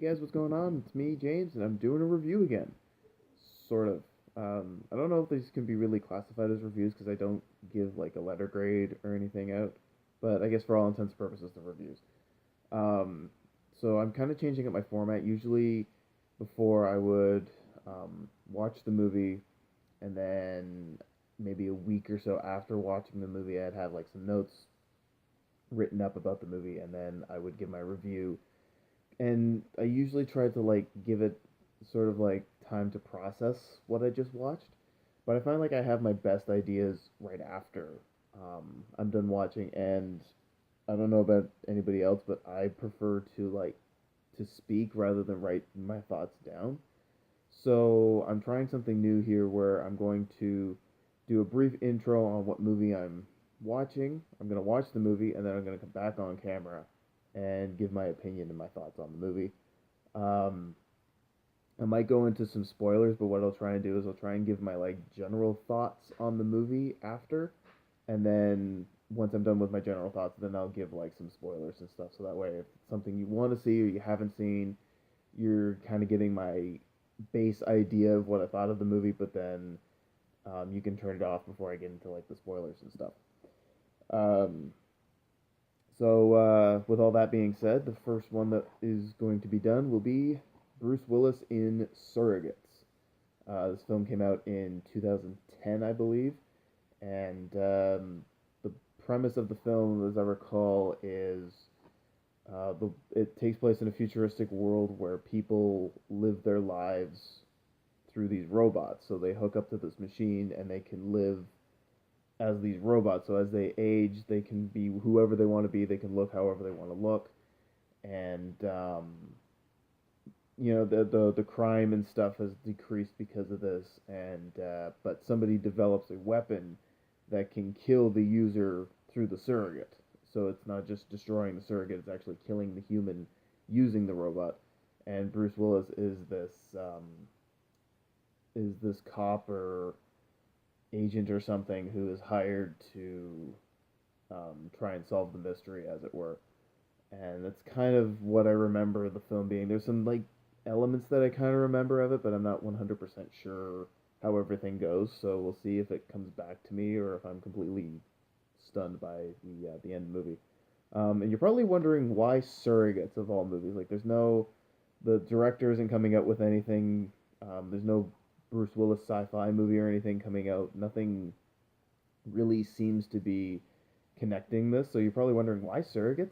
guys, what's going on? It's me, James, and I'm doing a review again. Sort of. I don't know if these can be really classified as reviews because I don't give like a letter grade or anything out, but I guess for all intents and purposes, they're reviews. Um, so I'm kind of changing up my format. Usually, before I would watch the movie, and then maybe a week or so after watching the movie, I'd have like some notes written up about the movie, and then I would give my review. And I usually try to like give it sort of like time to process what I just watched. But I find like I have my best ideas right after I'm done watching, and I don't know about anybody else, but I prefer to like to speak rather than write my thoughts down. So I'm trying something new here where I'm going to do a brief intro on what movie I'm watching. I'm going to watch the movie and then I'm going to come back on camera and give my opinion and my thoughts on the movie. Um, I might go into some spoilers, but what I'll try and do is I'll try and give my like general thoughts on the movie after, and then once I'm done with my general thoughts, then I'll give like some spoilers and stuff. So that way, if it's something you want to see or you haven't seen, you're kind of getting my base idea of what I thought of the movie, but then you can turn it off before I get into like the spoilers and stuff. Um, with all that being said, the first one that is going to be done will be Bruce Willis in Surrogates. This film came out in 2010, I believe, and the premise of the film, as I recall, is it takes place in a futuristic world where people live their lives through these robots. So they hook up to this machine and they can live as these robots. So as they age, they can be whoever they want to be. They can look however they want to look, and the crime and stuff has decreased because of this. And but somebody develops a weapon that can kill the user through the surrogate. So it's not just destroying the surrogate; it's actually killing the human using the robot. And Bruce Willis is this cop or agent or something who is hired to try and solve the mystery, as it were. And that's kind of what I remember the film being. There's some like elements that I kind of remember of it, but I'm not 100% sure how everything goes. So we'll see if it comes back to me or if I'm completely stunned by the end of the movie. And you're probably wondering why Surrogates of all movies. Like, the director isn't coming out with anything. There's no Bruce Willis sci-fi movie or anything coming out. Nothing really seems to be connecting this. So you're probably wondering why Surrogates.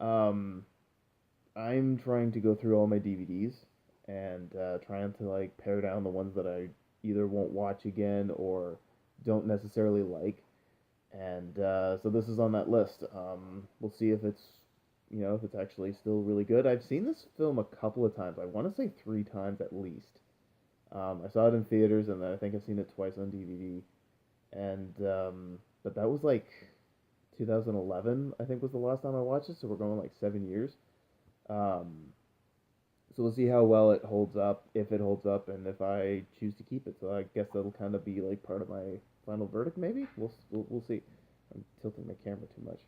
Um, I'm trying to go through all my DVDs and trying to like pare down the ones that I either won't watch again or don't necessarily like. And so this is on that list. We'll see if it's actually still really good. I've seen this film a couple of times. I want to say three times at least. I saw it in theaters, and then I think I've seen it twice on DVD. And but that was like 2011, I think was the last time I watched it. So we're going like 7 years. Um, so we'll see how well it holds up, if it holds up, and if I choose to keep it. So I guess that'll kind of be like part of my final verdict. Maybe we'll see. I'm tilting my camera too much.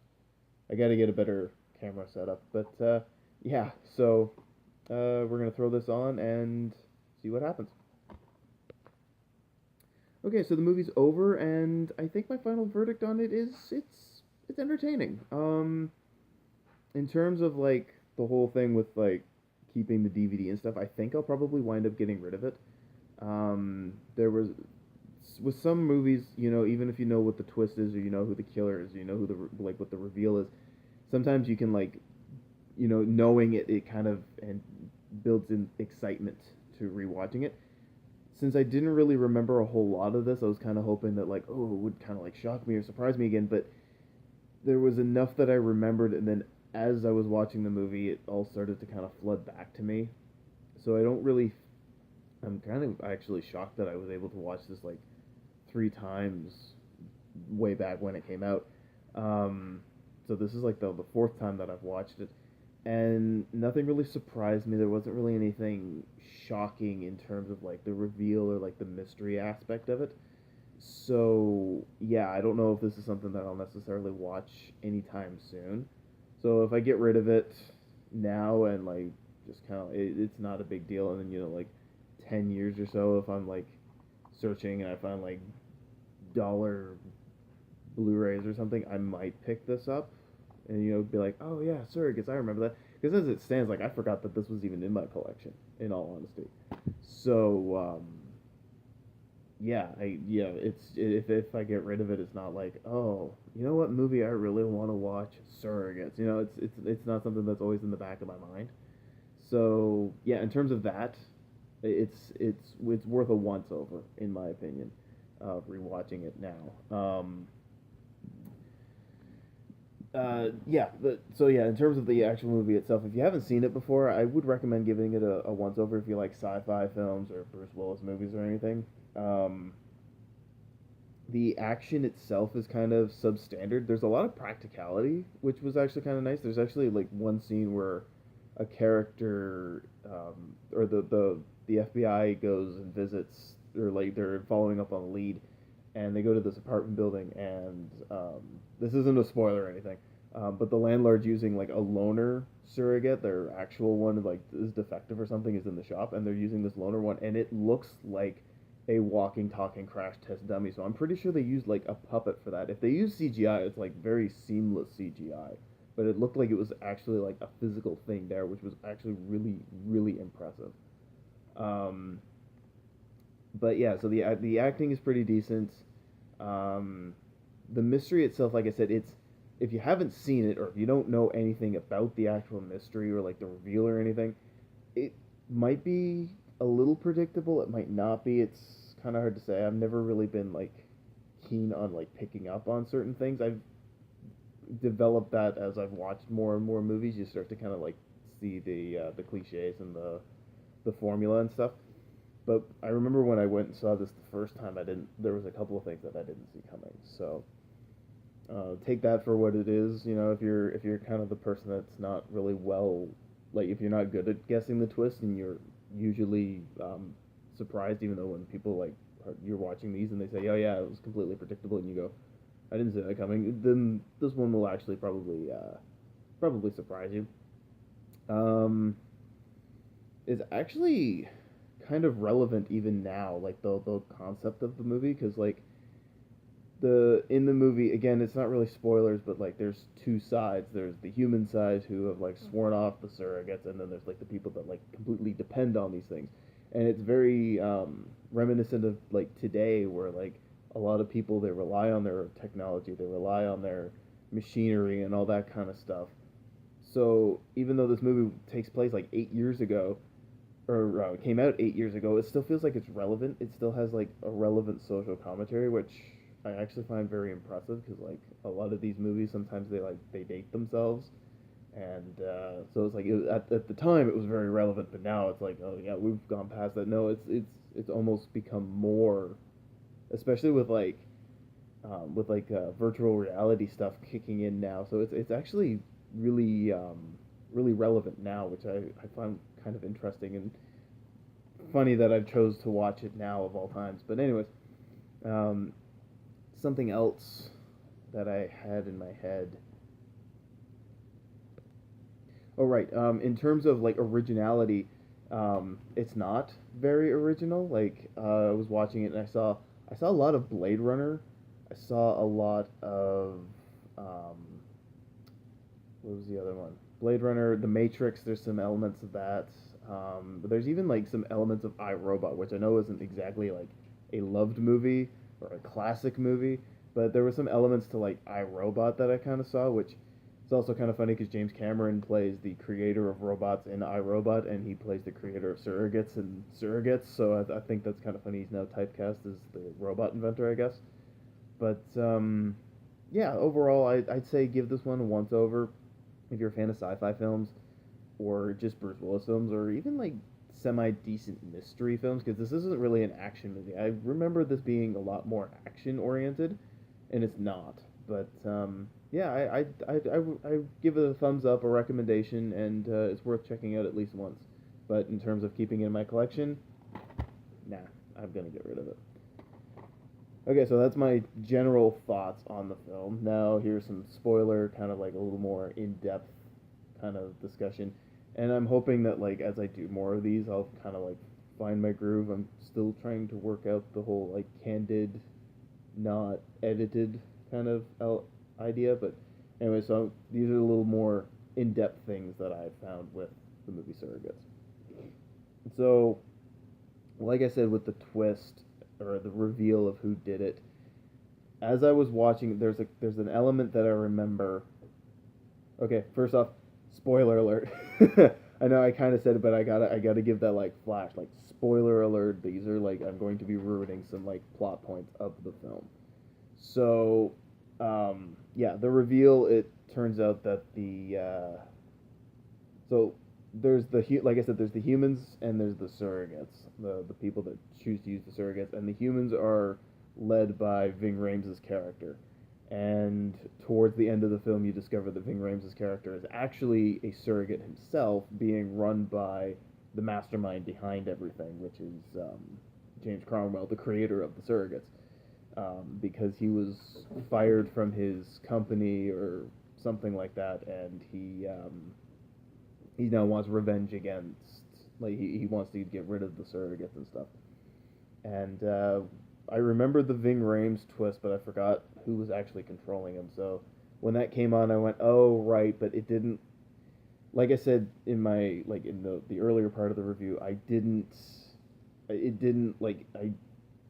I got to get a better camera setup. But yeah, so we're gonna throw this on and see what happens. Okay, so the movie's over, and I think my final verdict on it is it's entertaining. In terms of like the whole thing with like keeping the DVD and stuff, I think I'll probably wind up getting rid of it. There was with some movies, even if you know what the twist is or you know who the killer is, you know who the like what the reveal is. Sometimes you can like, knowing it kind of and builds in excitement to rewatching it. Since I didn't really remember a whole lot of this, I was kind of hoping that like, oh, it would kind of like shock me or surprise me again. But there was enough that I remembered, and then as I was watching the movie, it all started to kind of flood back to me. So I don't really. I'm kind of actually shocked that I was able to watch this like three times way back when it came out. Um, so this is like the fourth time that I've watched it, and nothing really surprised me. There wasn't really anything shocking in terms of like the reveal or like the mystery aspect of it. So yeah, I don't know if this is something that I'll necessarily watch anytime soon. So if I get rid of it now and like just kind of it's not a big deal. And then, 10 years or so, if I'm like searching and I find like dollar Blu-rays or something, I might pick this up and be like, oh yeah, Surrogates, I remember that. Because as it stands, like I forgot that this was even in my collection. In all honesty, so yeah, it's if I get rid of it, it's not like, oh, you know what movie I really want to watch, Surrogates. It's not something that's always in the back of my mind. So yeah, in terms of that, it's worth a once over in my opinion, rewatching it now. Yeah, so yeah, in terms of the actual movie itself, if you haven't seen it before, I would recommend giving it a once over if you like sci-fi films or Bruce Willis movies or anything. Um, the action itself is kind of substandard. There's a lot of practicality, which was actually kind of nice. There's actually like one scene where a character, or the FBI goes and visits, or like they're following up on a lead, and they go to this apartment building, and this isn't a spoiler or anything, but the landlord's using like a loaner surrogate. Their actual one like is defective or something, is in the shop, and they're using this loaner one, and it looks like a walking, talking crash test dummy. So I'm pretty sure they used like a puppet for that. If they use CGI, it's like very seamless CGI, but it looked like it was actually like a physical thing there, which was actually really, really impressive. Um, but yeah, so the acting is pretty decent. Um, the mystery itself, like I said, it's if you haven't seen it or if you don't know anything about the actual mystery or like the reveal or anything, it might be a little predictable. It might not be. It's kind of hard to say. I've never really been like keen on like picking up on certain things. I've developed that as I've watched more and more movies. You start to kind of like see the cliches and the formula and stuff. But I remember when I went and saw this the first time, I didn't. There was a couple of things that I didn't see coming. So take that for what it is. If you're kind of the person that's not really well, like if you're not good at guessing the twist, and you're usually surprised, even though when people like you're watching these and they say, oh yeah, it was completely predictable, and you go, I didn't see that coming, then this one will actually probably surprise you. Um, it's actually kind of relevant even now, like the concept of the movie, because like the in the movie again, it's not really spoilers, but like there's two sides. There's the human side who have like sworn off the surrogates, and then there's like the people that like completely depend on these things, and it's very reminiscent of like today, where like a lot of people, they rely on their technology, they rely on their machinery and all that kind of stuff. So even though this movie takes place like 8 years ago, or came out 8 years ago, it still feels like it's relevant. It still has like a relevant social commentary, which I actually find very impressive, because like a lot of these movies sometimes they date themselves, and so it's like at the time it was very relevant, but now it's like, oh yeah, we've gone past that. No, it's almost become more, especially with like virtual reality stuff kicking in now. So it's actually really really relevant now, which I find kind of interesting and funny that I've chose to watch it now of all times. But anyways, um, something else that I had in my head. Oh right, in terms of like originality, it's not very original. Like I was watching it and I saw a lot of Blade Runner. I saw a lot of um, what was the other one? Blade Runner, The Matrix. There's some elements of that. But there's even like some elements of iRobot, which I know isn't exactly like a loved movie or a classic movie, but there were some elements to like iRobot that I kind of saw, which is also kind of funny because James Cameron plays the creator of robots in iRobot, and he plays the creator of Surrogates in Surrogates. So I think that's kind of funny. He's now typecast as the robot inventor, I guess. But yeah, overall, I'd say give this one a once over if you're a fan of sci-fi films, or just Bruce Willis films, or even like semi-decent mystery films, because this isn't really an action movie. I remember this being a lot more action-oriented, and it's not. But yeah, I give it a thumbs up, a recommendation, and it's worth checking out at least once. But in terms of keeping it in my collection, nah, I'm gonna get rid of it. Okay, so that's my general thoughts on the film. Now, here's some spoiler, kind of like a little more in-depth kind of discussion. And I'm hoping that like as I do more of these, I'll kind of like find my groove. I'm still trying to work out the whole like candid, not edited kind of idea. But anyway, so these are a little more in-depth things that I've found with the movie Surrogates. So, like I said, with the twist or the reveal of who did it, as I was watching, there's an element that I remember. Okay, first off, spoiler alert. I know I kind of said it, but I gotta give that like flash, like spoiler alert. These are like I'm going to be ruining some like plot points of the film. So, yeah, the reveal. It turns out that so there's like I said, there's the humans and there's the surrogates, the people that choose to use the surrogates, and the humans are led by Ving Rhames' character. And towards the end of the film, you discover that Ving Rhames' character is actually a surrogate himself, being run by the mastermind behind everything, which is James Cromwell, the creator of the surrogates, because he was fired from his company or something like that, and he now wants revenge against, like he wants to get rid of the surrogates and stuff. And I remember the Ving Rhames twist, but I forgot who was actually controlling him. So when that came on, I went, "Oh, right," but it didn't. Like I said in my like in the earlier part of the review, I didn't. It didn't like I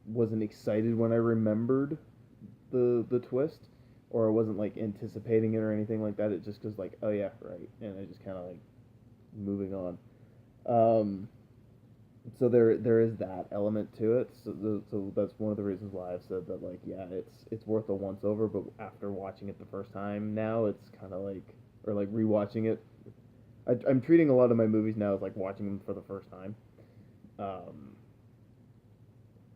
wasn't excited when I remembered the twist, or I wasn't like anticipating it or anything like that. It just was like, "Oh yeah, right," and I just kind of like moving on. Um, so there is that element to it. So that's one of the reasons why I've said that like yeah, it's worth a once over. But after watching it the first time, now it's kind of like or like rewatching it. I'm treating a lot of my movies now as like watching them for the first time. Um,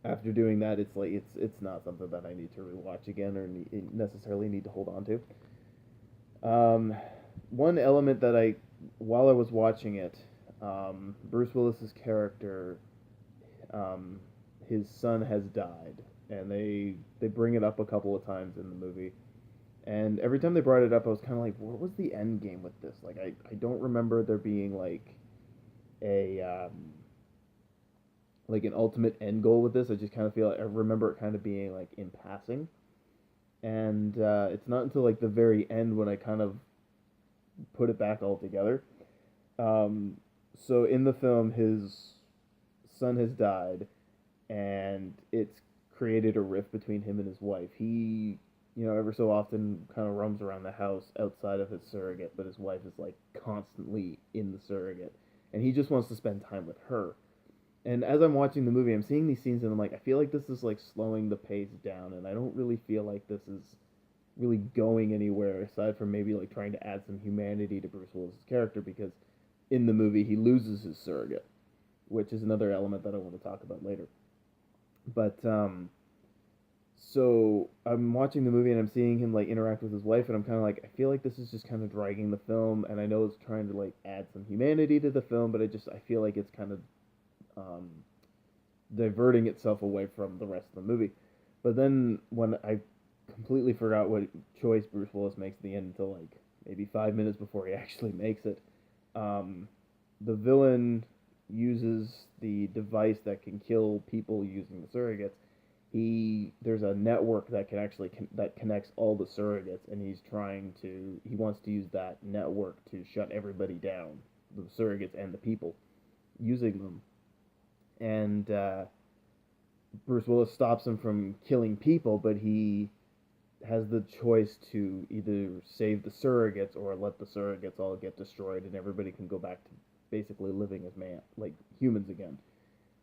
After doing that, it's like it's not something that I need to rewatch again or necessarily need to hold on to. One element that I while I was watching it, Bruce Willis's character, um, his son has died, and they bring it up a couple of times in the movie. And every time they brought it up, I was kind of like, what was the end game with this? Like, I don't remember there being a like an ultimate end goal with this. I just kind of feel like I remember it kind of being like in passing, and it's not until like the very end when I kind of put it back all together. Um, so in the film, his son has died, and it's created a rift between him and his wife. He, ever so often kind of roams around the house outside of his surrogate, but his wife is like constantly in the surrogate, and he just wants to spend time with her. And as I'm watching the movie, I'm seeing these scenes, and I'm like, I feel like this is like slowing the pace down, and I don't really feel like this is really going anywhere aside from maybe like trying to add some humanity to Bruce Willis's character because in the movie he loses his surrogate, which is another element that I want to talk about later. But so I'm watching the movie and I'm seeing him like interact with his wife, and I'm kind of like, I feel like this is just kind of dragging the film, and I know it's trying to like add some humanity to the film, but I feel like it's kind of um, diverting itself away from the rest of the movie. But then when I completely forgot what choice Bruce Willis makes at the end until like maybe 5 minutes before he actually makes it. Um, the villain uses the device that can kill people using the surrogates. There's a network that can actually that connects all the surrogates, and he wants to use that network to shut everybody down, the surrogates and the people using them. And Bruce Willis stops him from killing people, but he has the choice to either save the surrogates or let the surrogates all get destroyed and everybody can go back to basically living as like humans again.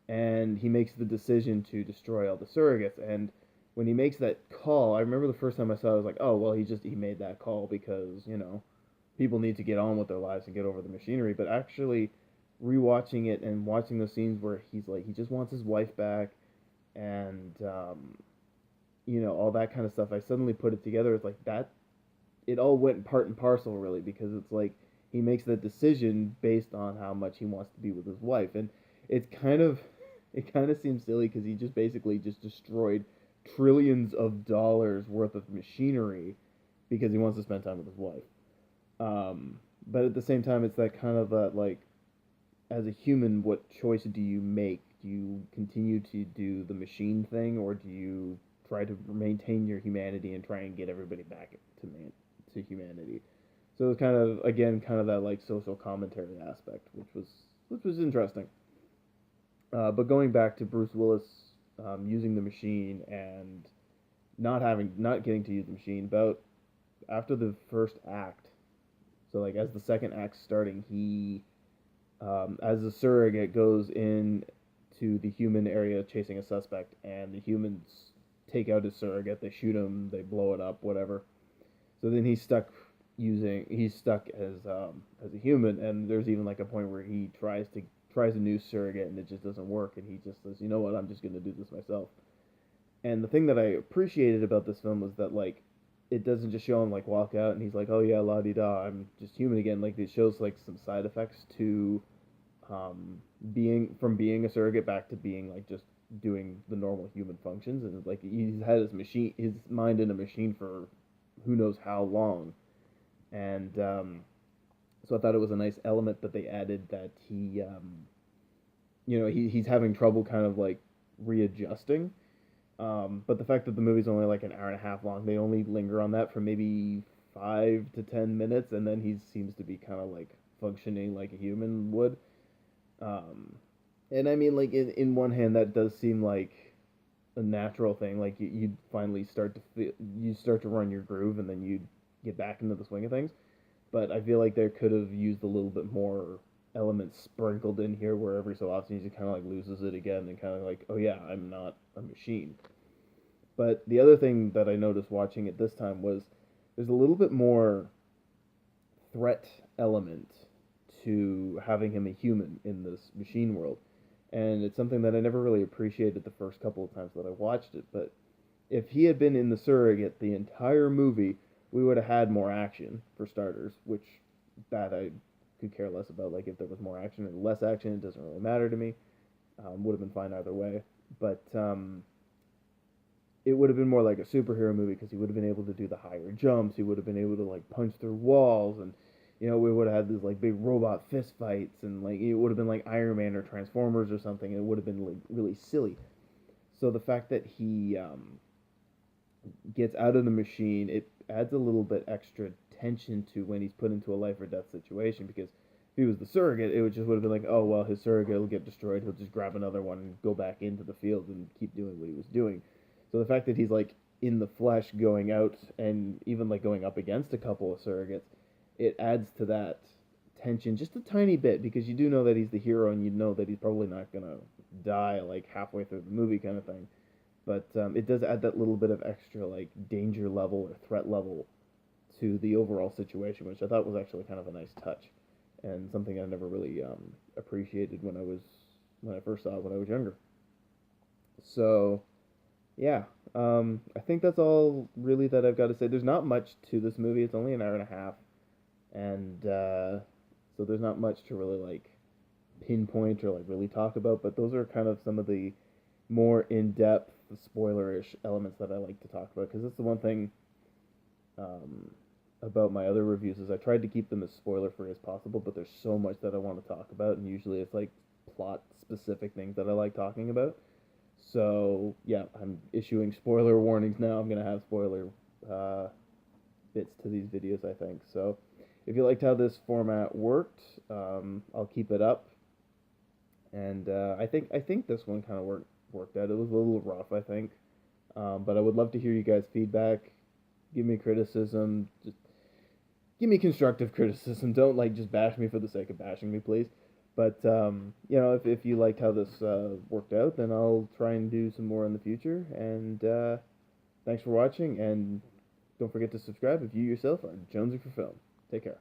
And he makes the decision to destroy all the surrogates. And when he makes that call, I remember the first time I saw it, I was like, oh, well, he made that call because, people need to get on with their lives and get over the machinery. But actually, rewatching it and watching the scenes where he's like, he just wants his wife back and, all that kind of stuff, I suddenly put it together. It's like that, it all went part and parcel, really, because it's like he makes that decision based on how much he wants to be with his wife. And it's it kind of seems silly because he just basically just destroyed trillions of dollars worth of machinery because he wants to spend time with his wife. but at the same time, it's that kind of like, as a human, what choice do you make? Do you continue to do the machine thing, or do you try to maintain your humanity and try and get everybody back to humanity? So it's kind of, again, kind of that like social commentary aspect, which was interesting. But going back to Bruce Willis using the machine and not getting to use the machine, about after the first act, so like as the second act's starting, he as a surrogate goes in to the human area chasing a suspect, and the humans take out his surrogate. They shoot him, they blow it up, whatever. So then he's stuck as a human, and there's even like a point where he tries a new surrogate, and it just doesn't work, and he just says, you know what, I'm just gonna do this myself. And the thing that I appreciated about this film was that like it doesn't just show him like walk out and he's like, oh yeah, la di da, I'm just human again. Like it shows like some side effects to being a surrogate back to being like just doing the normal human functions, and like he's had his mind in a machine for who knows how long, and so I thought it was a nice element that they added, that he's having trouble kind of like readjusting. But the fact that the movie's only like an hour and a half long, they only linger on that for maybe 5 to 10 minutes, and then he seems to be kind of like functioning like a human would. Um, and I mean, like in one hand, that does seem like a natural thing. Like you finally start to run your groove, and then you get back into the swing of things. But I feel like they could have used a little bit more elements sprinkled in here, where every so often he just kind of like loses it again, and kind of like, oh yeah, I'm not a machine. But the other thing that I noticed watching it this time was there's a little bit more threat element to having him a human in this machine world. And it's something that I never really appreciated the first couple of times that I watched it. But if he had been in the surrogate the entire movie, we would have had more action, for starters, which that I could care less about. Like, if there was more action or less action, it doesn't really matter to me. Would have been fine either way. But it would have been more like a superhero movie, because he would have been able to do the higher jumps. He would have been able to like punch through walls, and we would have had these like big robot fist fights, and like it would have been like Iron Man or Transformers or something. It would have been like really silly. So the fact that he gets out of the machine, it adds a little bit extra tension to when he's put into a life or death situation, because if he was the surrogate, it would have been like, oh well, his surrogate will get destroyed. He'll just grab another one and go back into the field and keep doing what he was doing. So the fact that he's like in the flesh going out, and even like going up against a couple of surrogates, it adds to that tension just a tiny bit, because you do know that he's the hero, and you know that he's probably not gonna die like halfway through the movie, kind of thing. But it does add that little bit of extra like danger level or threat level to the overall situation, which I thought was actually kind of a nice touch, and something I never really appreciated when I first saw it when I was younger. So yeah, I think that's all really that I've got to say. There's not much to this movie. It's only an hour and a half, and so there's not much to really like pinpoint or like really talk about. But those are kind of some of the more in-depth, spoilerish elements that I like to talk about, because that's the one thing about my other reviews, is I tried to keep them as spoiler-free as possible. But there's so much that I want to talk about, and usually it's like plot-specific things that I like talking about. So yeah, I'm issuing spoiler warnings now. I'm gonna have spoiler bits to these videos, I think. So if you liked how this format worked, I'll keep it up. And I think this one kind of worked out. It was a little rough, I think, but I would love to hear you guys' feedback. Give me criticism. Just give me constructive criticism. Don't like just bash me for the sake of bashing me, please. But if you liked how this worked out, then I'll try and do some more in the future. And thanks for watching, and don't forget to subscribe if you yourself are jonesing for film. Take care.